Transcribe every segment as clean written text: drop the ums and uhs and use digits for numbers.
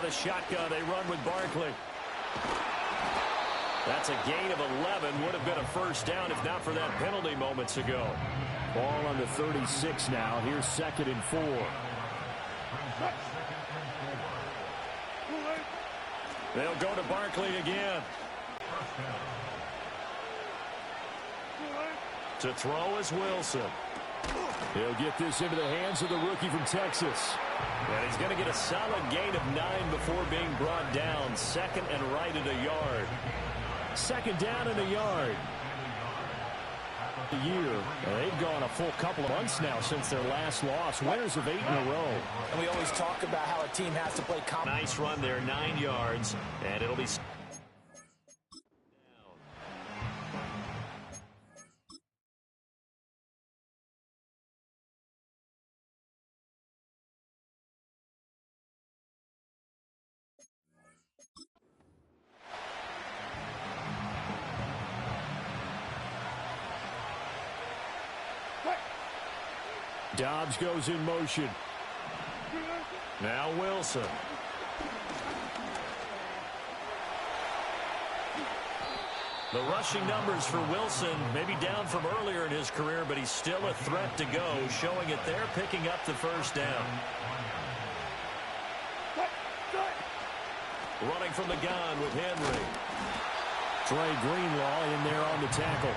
of the shotgun. They run with Barkley. That's a gain of 11. Would have been a first down if not for that penalty moments ago. Ball on the 36 now. Here's 2nd and 4. They'll go to Barkley again. To throw is Wilson. He'll get this into the hands of the rookie from Texas. And he's going to get a solid gain of 9 before being brought down. 2nd and right at a yard. 2nd down and a yard. They've gone a full couple of months now since their last loss. Winners of 8 in a row. And we always talk about how a team has to play. Nice run there, 9 yards. And it'll be... Dobbs goes in motion. Now Wilson. The rushing numbers for Wilson may be down from earlier in his career, but he's still a threat to go, showing it there, picking up the first down. Running from the gun with Henry. Trey Greenlaw in there on the tackle.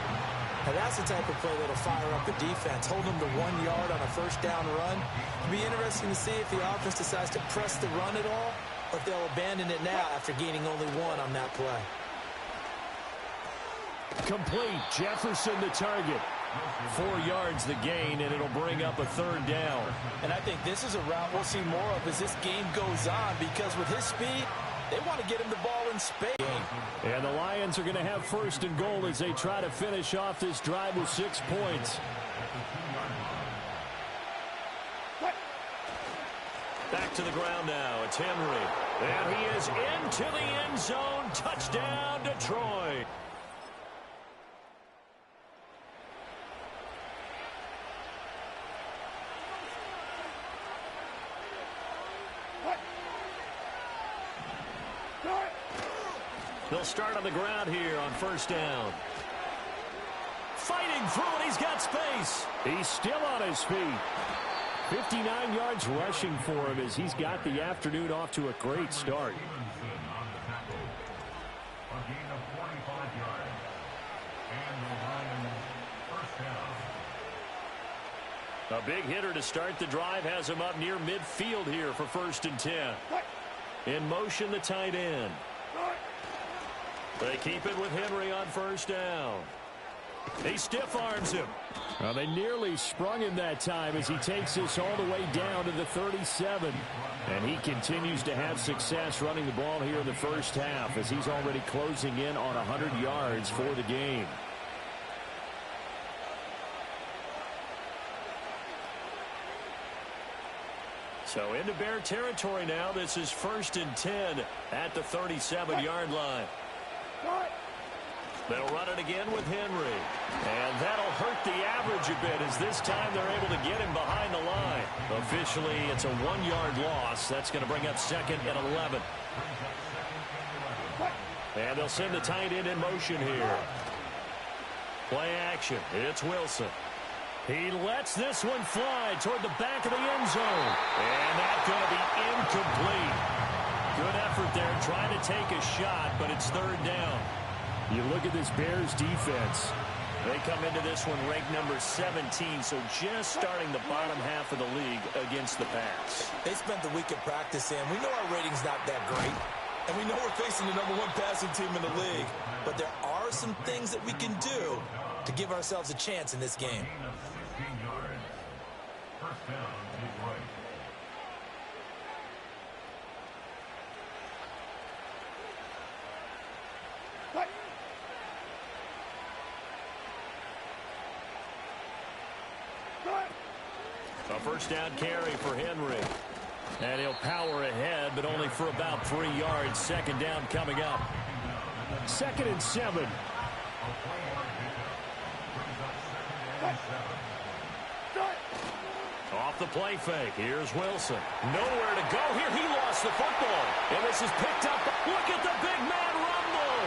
Now that's the type of play that'll fire up the defense. Hold them to 1 yard on a first down run. It'll be interesting to see if the offense decides to press the run at all, or if they'll abandon it now after gaining only 1 on that play. Complete. Jefferson the target. 4 yards the gain, and it'll bring up a 3rd down. And I think this is a route we'll see more of as this game goes on, because with his speed, they want to get him the ball in space. And the Lions are going to have 1st and goal as they try to finish off this drive with 6 points. Back to the ground now. It's Henry. And he is into the end zone. Touchdown, Detroit. They'll start on the ground here on 1st down. Fighting through it. He's got space. He's still on his feet. 59 yards rushing for him as he's got the afternoon off to a great start. A big hitter to start the drive has him up near midfield here for 1st and 10. In motion, the tight end. They keep it with Henry on 1st down. He stiff arms him. Well, they nearly sprung him that time as he takes this all the way down to the 37. And he continues to have success running the ball here in the first half as he's already closing in on 100 yards for the game. So into Bear territory now. This is 1st and 10 at the 37-yard line. They'll run it again with Henry. And that'll hurt the average a bit as this time they're able to get him behind the line. Officially, it's a 1-yard loss. That's going to bring up 2nd and 11. And they'll send the tight end in motion here. Play action. It's Wilson. He lets this one fly toward the back of the end zone. And that's going to be incomplete. Good effort there trying to take a shot, but it's 3rd down. You look at this Bears defense. They come into this one ranked number 17, so just starting the bottom half of the league against the pass. They spent the week of practice in. We know our rating's not that great, and we know we're facing the number 1 passing team in the league. But there are some things that we can do to give ourselves a chance in this game. A 1st down carry for Henry. And he'll power ahead, but only for about 3 yards. 2nd down coming up. 2nd and 7. Off the play fake. Here's Wilson. Nowhere to go here. He lost the football. And this is picked up. Look at the big man rumble.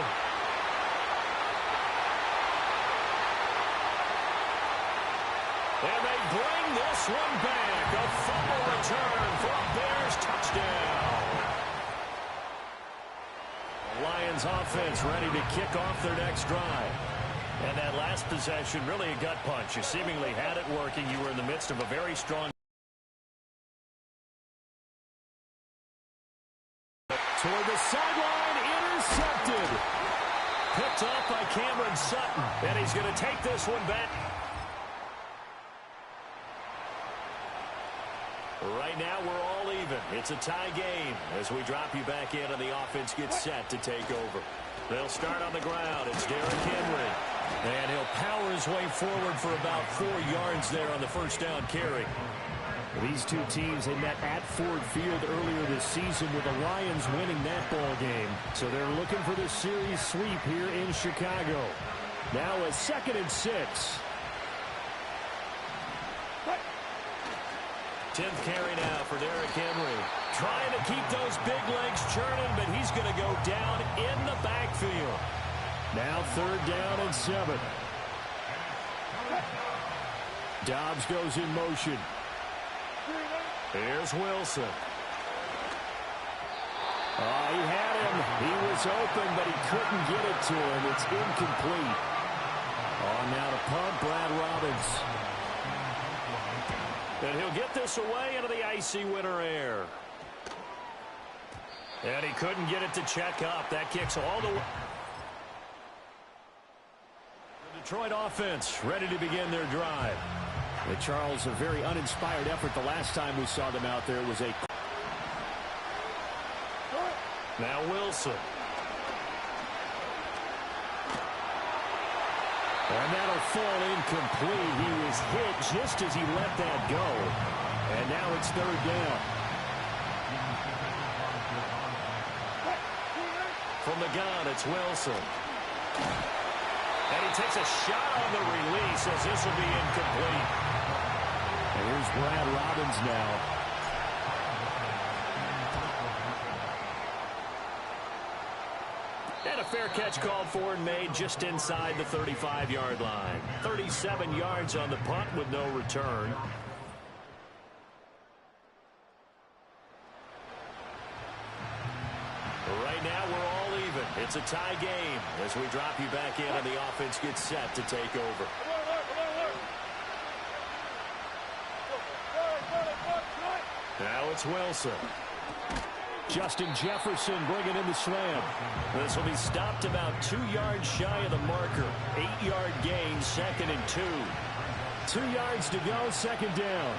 And they bring this one back. A fumble return for a Bears touchdown. The Lions offense ready to kick off their next drive. And that last possession, really a gut punch. You seemingly had it working. You were in the midst of a very strong. Toward the sideline, intercepted. Picked off by Cameron Sutton. And he's going to take this one back. Right now, we're all even. It's a tie game as we drop you back in and the offense gets set to take over. They'll start on the ground. It's Derrick Henry. And he'll power his way forward for about 4 yards there on the first down carry. These two teams, they met at Ford Field earlier this season with the Lions winning that ball game. So they're looking for the series sweep here in Chicago. Now a 2nd and 6. 10th carry now for Derrick Henry. Trying to keep those big legs churning, but he's going to go down in the backfield. Now 3rd down and 7. Dobbs goes in motion. Here's Wilson. Oh, he had him. He was open, but he couldn't get it to him. It's incomplete. Oh, now to punt, Brad Robbins. And he'll get this away into the icy winter air. And he couldn't get it to check up. That kicks all the way. The Detroit offense ready to begin their drive. Charles, a very uninspired effort the last time we saw them out there was a... Now Wilson. And that'll fall incomplete. He was hit just as he let that go. And now it's 3rd down. From the gun, it's Wilson. And he takes a shot on the release as this will be incomplete. And here's Brad Robbins now. And a fair catch called for and made just inside the 35-yard line. 37 yards on the punt with no return. Right now, we're all even. It's a tie game as we drop you back in and the offense gets set to take over. Now it's Wilson. Justin Jefferson bringing in the slam. This will be stopped about 2 yards shy of the marker. 8-yard gain, 2nd and 2. 2 yards to go, 2nd down.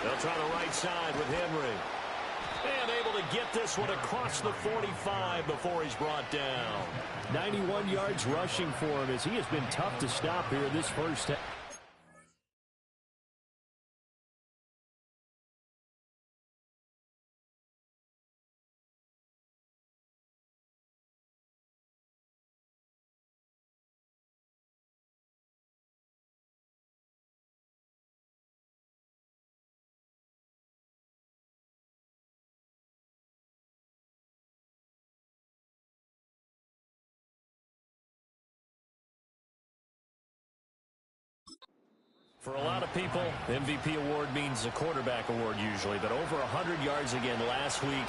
They'll try the right side with Henry. And able to get this one across the 45 before he's brought down. 91 yards rushing for him as he has been tough to stop here this first half. For a lot of people, MVP award means a quarterback award usually, but over 100 yards again last week.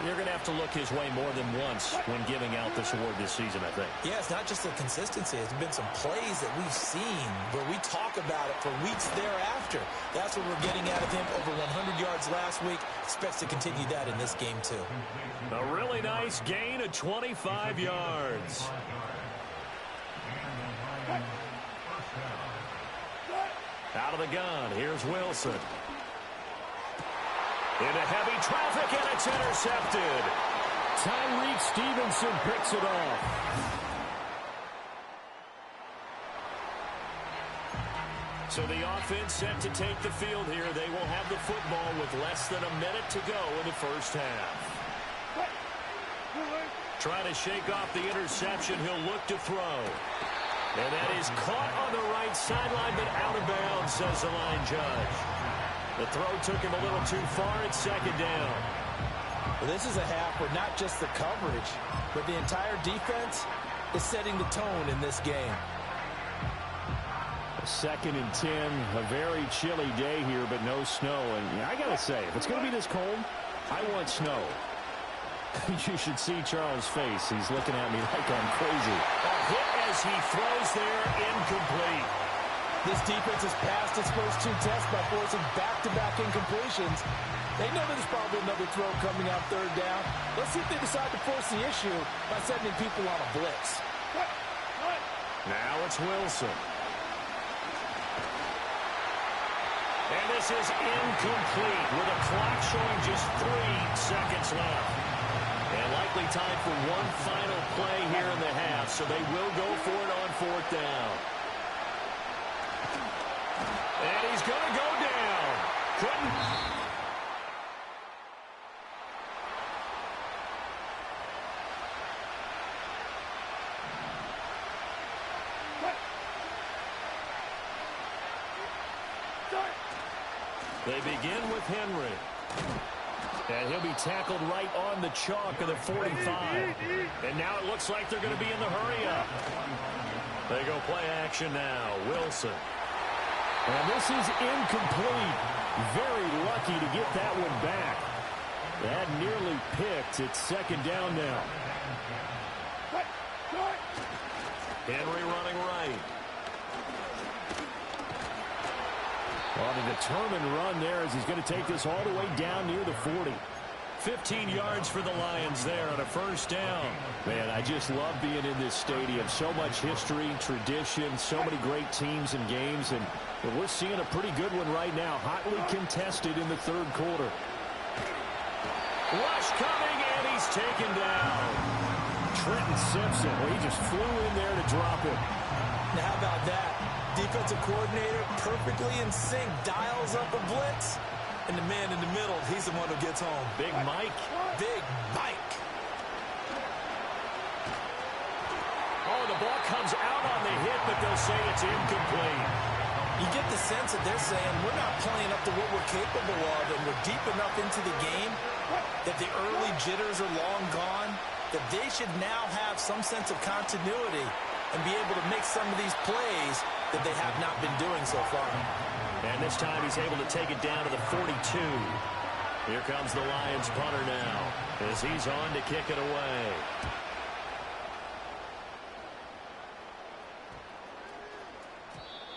They're going to have to look his way more than once when giving out this award this season, I think. Yeah, it's not just the consistency. It's been some plays that we've seen where we talk about it for weeks thereafter. That's what we're getting out of him. Over 100 yards last week. Expects to continue that in this game, too. A really nice gain of 25 yards. Out of the gun, here's Wilson. Into heavy traffic, and it's intercepted. Tyreek Stevenson picks it off. So the offense set to take the field here. They will have the football with less than a minute to go in the first half. Trying to shake off the interception. He'll look to throw. And that is caught on the right sideline, but out of bounds, says the line judge. The throw took him a little too far. It's second down. Well, this is a half where not just the coverage, but the entire defense is setting the tone in this game. 2nd and 10, a very chilly day here, but no snow. And I got to say, if it's going to be this cold, I want snow. You should see Charles' face. He's looking at me like I'm crazy. A hit as he throws there, incomplete. This defense has passed its first 2 tests by forcing back-to-back incompletions. They know there's probably another throw coming on 3rd down. Let's see if they decide to force the issue by sending people on a blitz. Now it's Wilson. And this is incomplete with a clock showing just 3 seconds left. And likely time for one final play here in the half, so they will go for it on 4th down. And he's going to go down. Couldn't. They begin with Henry. And he'll be tackled right on the chalk of the 45. And now it looks like they're going to be in the hurry-up. They go play action now. Wilson. And this is incomplete. Very lucky to get that one back. That nearly picked. It's 2nd down now. Henry running right. On a determined run there as he's going to take this all the way down near the 40. 15 yards for the Lions there on a 1st down. Man, I just love being in this stadium. So much history, tradition, so many great teams and games, and we're seeing a pretty good one right now. Hotly contested in the 3rd quarter. Rush coming, and he's taken down. Trenton Simpson, well, he just flew in there to drop him. Now, how about that? Defensive coordinator perfectly in sync, dials up a blitz. And the man in the middle, he's the one who gets home. Big Mike. Big Mike. Oh, the ball comes out on the hit, but they'll say it's incomplete. You get the sense that they're saying we're not playing up to what we're capable of, and we're deep enough into the game that the early jitters are long gone, that they should now have some sense of continuity and be able to make some of these plays that they have not been doing so far. And this time he's able to take it down to the 42. Here comes the Lions punter now as he's on to kick it away.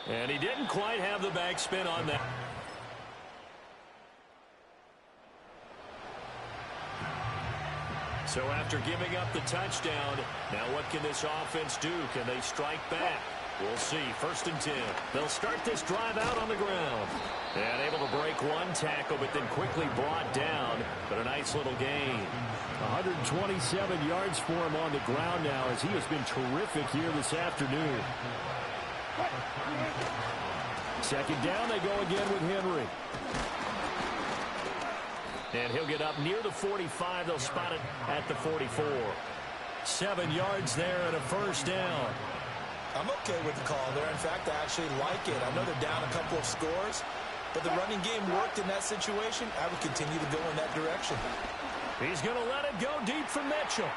And he didn't quite have the backspin on that. So after giving up the touchdown, now what can this offense do? Can they strike back? We'll see. 1st and 10. They'll start this drive out on the ground. And able to break one tackle, but then quickly brought down. But a nice little gain. 127 yards for him on the ground now as he has been terrific here this afternoon. 2nd down, they go again with Henry. And he'll get up near the 45. They'll spot it at the 44. 7 yards there and a 1st down. I'm okay with the call there. In fact, I actually like it. I know they're down a couple of scores, but the running game worked in that situation. I would continue to go in that direction. He's going to let it go deep for Mitchell.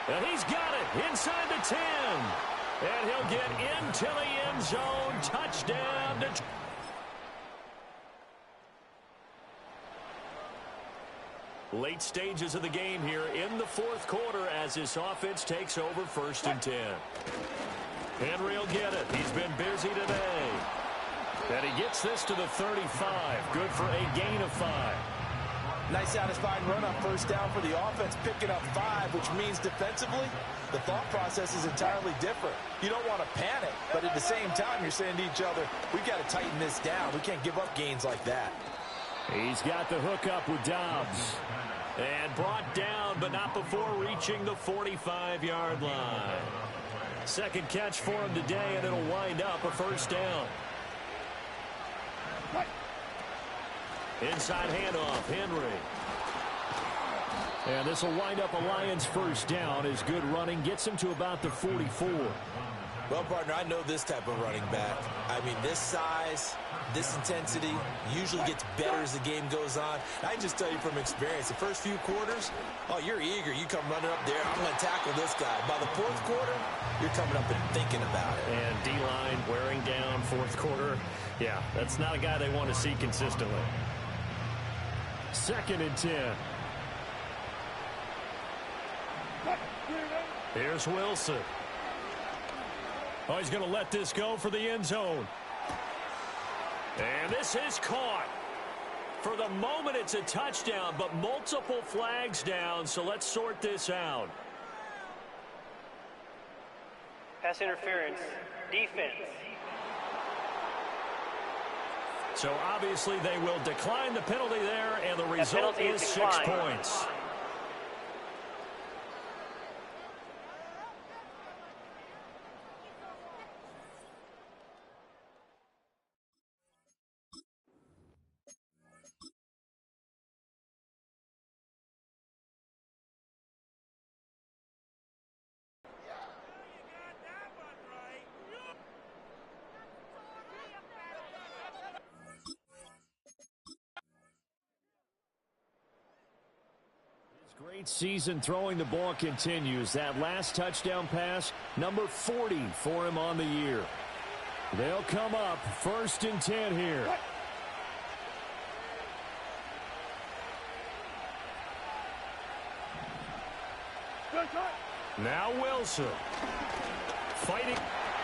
And he's got it inside the 10. And he'll get into the end zone. Touchdown to... Late stages of the game here in the 4th quarter as this offense takes over 1st and 10. Henry will get it. He's been busy today. And he gets this to the 35. Good for a gain of 5. Nice satisfying run on 1st down for the offense, picking up 5, which means defensively, the thought process is entirely different. You don't want to panic, but at the same time, you're saying to each other, we've got to tighten this down. We can't give up gains like that. He's got the hookup with Dobbs. And brought down, but not before reaching the 45-yard line. 2nd catch for him today, and it'll wind up a 1st down. Inside handoff, Henry. And this will wind up a Lions 1st down as good running gets him to about the 44. Well, partner, I know this type of running back. I mean, this size, this intensity usually gets better as the game goes on. I can just tell you from experience, the first few quarters, oh, you're eager. You come running up there, I'm going to tackle this guy. By the fourth quarter, you're coming up and thinking about it. And D-line wearing down fourth quarter. Yeah, that's not a guy they want to see consistently. 2nd and 10. Here's Wilson. Oh, he's going to let this go for the end zone. And this is caught. For the moment, it's a touchdown, but multiple flags down, so let's sort this out. Pass interference. Defense. So obviously they will decline the penalty there, and the result is 6 points. Great season throwing the ball continues. That last touchdown pass, number 40 for him on the year. They'll come up 1st and 10 here. Now Wilson. Fighting.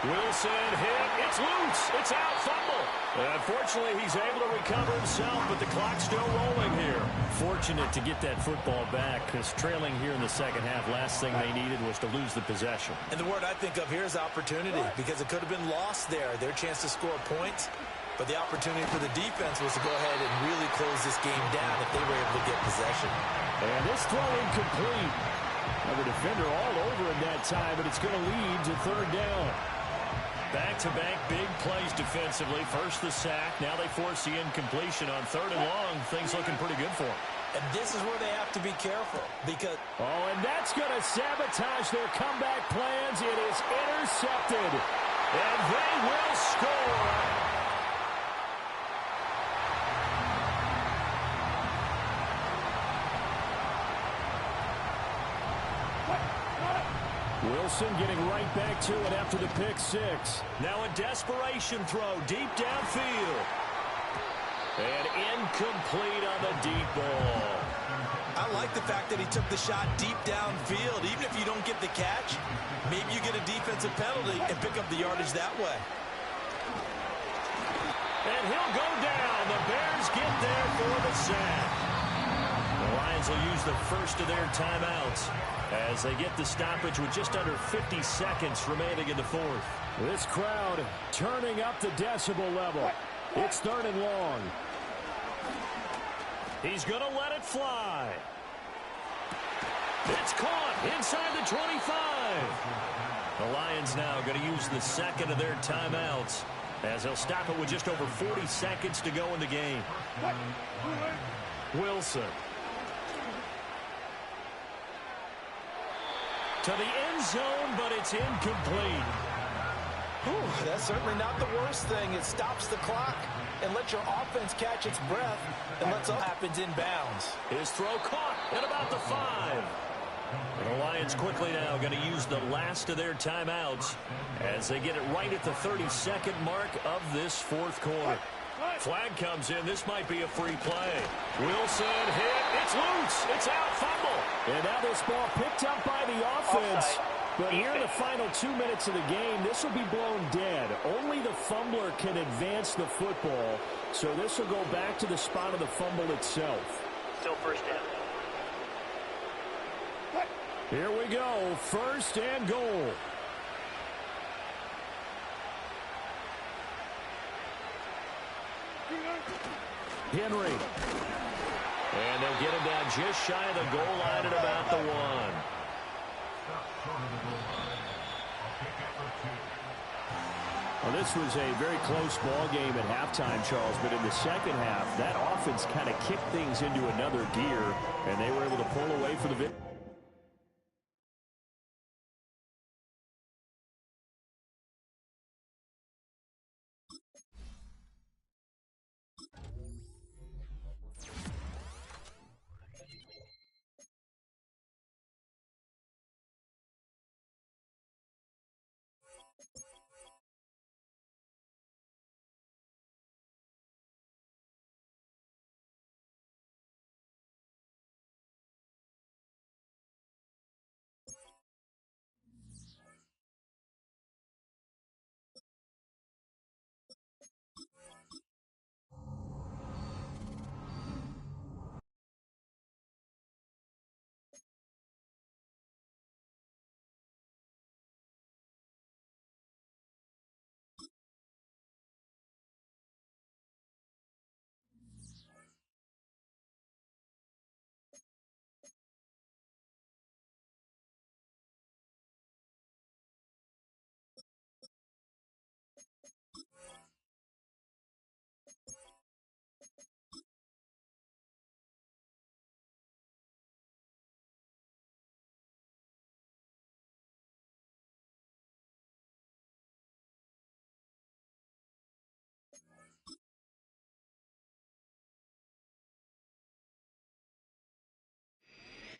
Wilson hit. It's loose. It's out. Fumble. Unfortunately, he's able to recover himself, but the clock's still rolling here. Fortunate to get that football back, because trailing here in the second half, last thing they needed was to lose the possession. And the word I think of here is opportunity, because it could have been lost there, their chance to score points. But the opportunity for the defense was to go ahead and really close this game down if they were able to get possession. And this throw incomplete. The defender all over him that time, but it's going to lead to 3rd down. Back-to-back big plays defensively. First the sack. Now they force the incompletion on 3rd and long. Things looking pretty good for them. And this is where they have to be careful because... Oh, and that's going to sabotage their comeback plans. It is intercepted. And they will score. Wilson getting right back to it after the pick 6. Now a desperation throw deep downfield. And incomplete on the deep ball. I like the fact that he took the shot deep downfield. Even if you don't get the catch, maybe you get a defensive penalty and pick up the yardage that way. And he'll go down. The Bears get there for the sack. The Lions will use the first of their timeouts as they get the stoppage with just under 50 seconds remaining in the 4th. This crowd turning up the decibel level. It's 3rd and long. He's going to let it fly. It's caught inside the 25. The Lions now going to use the second of their timeouts as they'll stop it with just over 40 seconds to go in the game. Wilson. To the end zone, but it's incomplete. Whew, that's certainly not the worst thing. It stops the clock and lets your offense catch its breath and lets all happens inbounds. His throw caught at about the 5. The Lions quickly now going to use the last of their timeouts as they get it right at the 32nd mark of this 4th quarter. Flag comes in. This might be a free play. Wilson hit. It's loose. It's out. Fumble. And now this ball picked up by the offense. But here in the final 2 minutes of the game, this will be blown dead. Only the fumbler can advance the football. So this will go back to the spot of the fumble itself. Still 1st down. Here we go. 1st and goal. Henry. And they'll get him down just shy of the goal line at about the 1. Well, this was a very close ball game at halftime, Charles, but in the second half, that offense kind of kicked things into another gear, and they were able to pull away for the victory.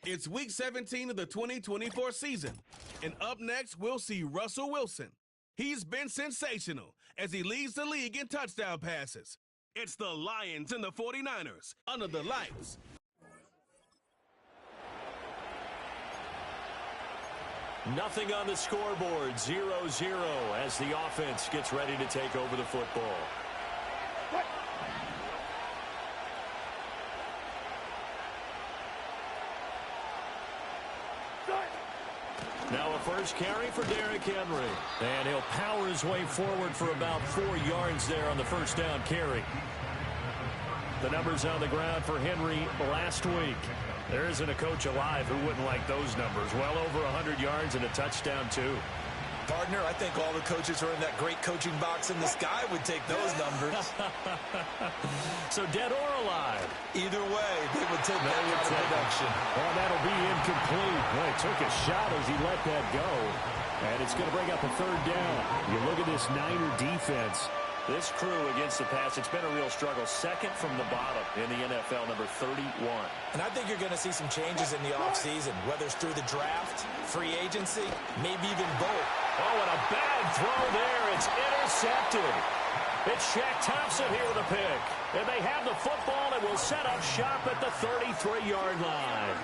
It's Week 17 of the 2024 season, and up next, we'll see Russell Wilson. He's been sensational as he leads the league in touchdown passes. It's the Lions and the 49ers under the lights. Nothing on the scoreboard, 0-0 as the offense gets ready to take over the football. Now a first carry for Derrick Henry. And he'll power his way forward for about 4 yards there on the first down carry. The numbers on the ground for Henry last week. There isn't a coach alive who wouldn't like those numbers. Well over 100 yards and a touchdown, too. Partner, I think all the coaches who are in that great coaching box in the sky would take those numbers. So dead or alive? Either way, they would take that kind of production. Well, that'll be incomplete. Well, he took a shot as he let that go. And it's going to bring up a third down. You look at this Niner defense. This crew against the pass, it's been a real struggle. Second from the bottom in the NFL, number 31. And I think you're going to see some changes in the offseason, whether it's through the draft, free agency, maybe even both. Oh, and a bad throw there. It's intercepted. It's Shaq Thompson here with a pick. And they have the football and will set up shop at the 33-yard line.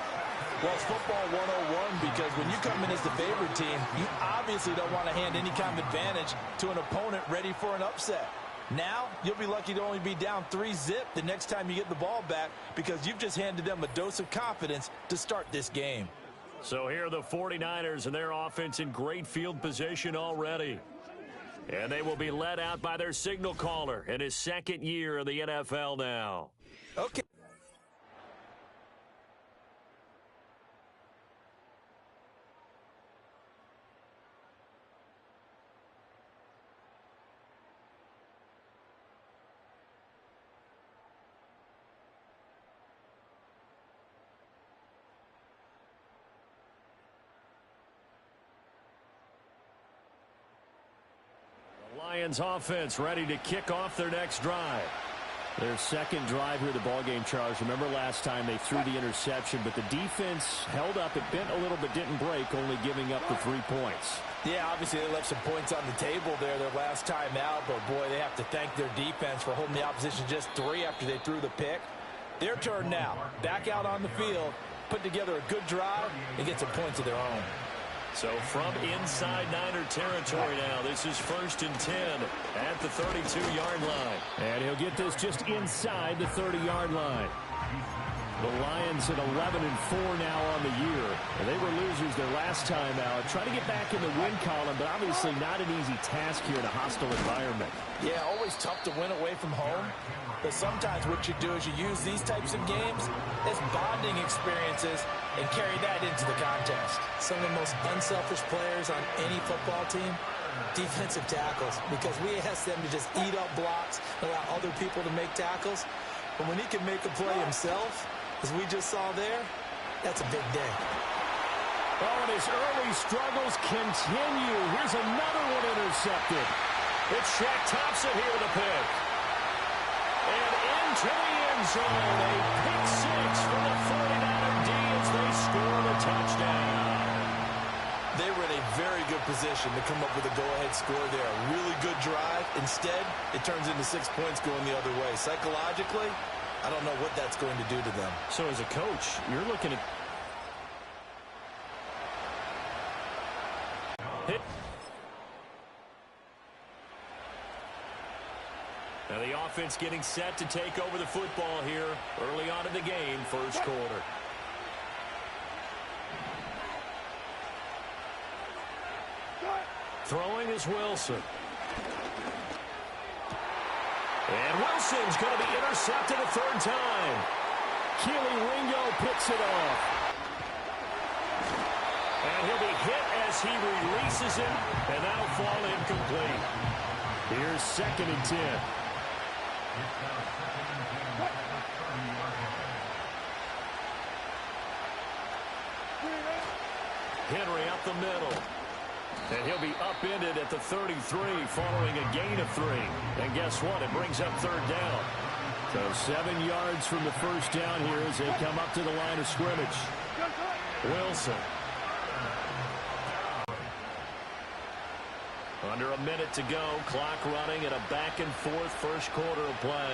Well, it's football 101 because when you come in as the favorite team, you obviously don't want to hand any kind of advantage to an opponent ready for an upset. Now, you'll be lucky to only be down 3-zip the next time you get the ball back because you've just handed them a dose of confidence to start this game. So here are the 49ers and their offense in great field position already. And they will be led out by their signal caller in his second year in the NFL now. Okay. Lions offense ready to kick off their next drive. Their second drive here of the ballgame, Charles. Remember last time they threw the interception, but the defense held up. It bent a little but didn't break, only giving up the 3 points. Yeah, obviously they left some points on the table there their last time out, but boy, they have to thank their defense for holding the opposition just 3 after they threw the pick. Their turn now. Back out on the field, put together a good drive, and get some points of their own. So from inside Niner territory now, this is 1st and 10 at the 32-yard line. And he'll get this just inside the 30-yard line. The Lions at 11-4 now on the year. And they were losers their last time out. Trying to get back in the win column, but obviously not an easy task here in a hostile environment. Yeah, always tough to win away from home. But sometimes what you do is you use these types of games as bonding experiences and carry that into the contest. Some of the most unselfish players on any football team, defensive tackles, because we ask them to just eat up blocks, allow other people to make tackles. But when he can make a play himself, as we just saw there, that's a big day. Oh, and his early struggles continue. Here's another one intercepted. It's Shaq Thompson here with a pick. And into the end zone, a pick 6 for the 49er D as they score the touchdown. They were in a very good position to come up with a go-ahead score there. A really good drive. Instead, it turns into 6 points going the other way. Psychologically, I don't know what that's going to do to them. So as a coach, you're looking at... Now the offense getting set to take over the football here early on in the game, first quarter. Throwing is Wilson. And Wilson's going to be intercepted a third time. Keely Ringo picks it off. And he'll be hit as he releases it, and that'll fall incomplete. Here's 2nd and 10. Henry up the middle. And he'll be upended at the 33 following a gain of 3. And guess what? It brings up third down. So 7 yards from the first down here as they come up to the line of scrimmage. Wilson. Under a minute to go. Clock running at a back-and-forth first quarter of play.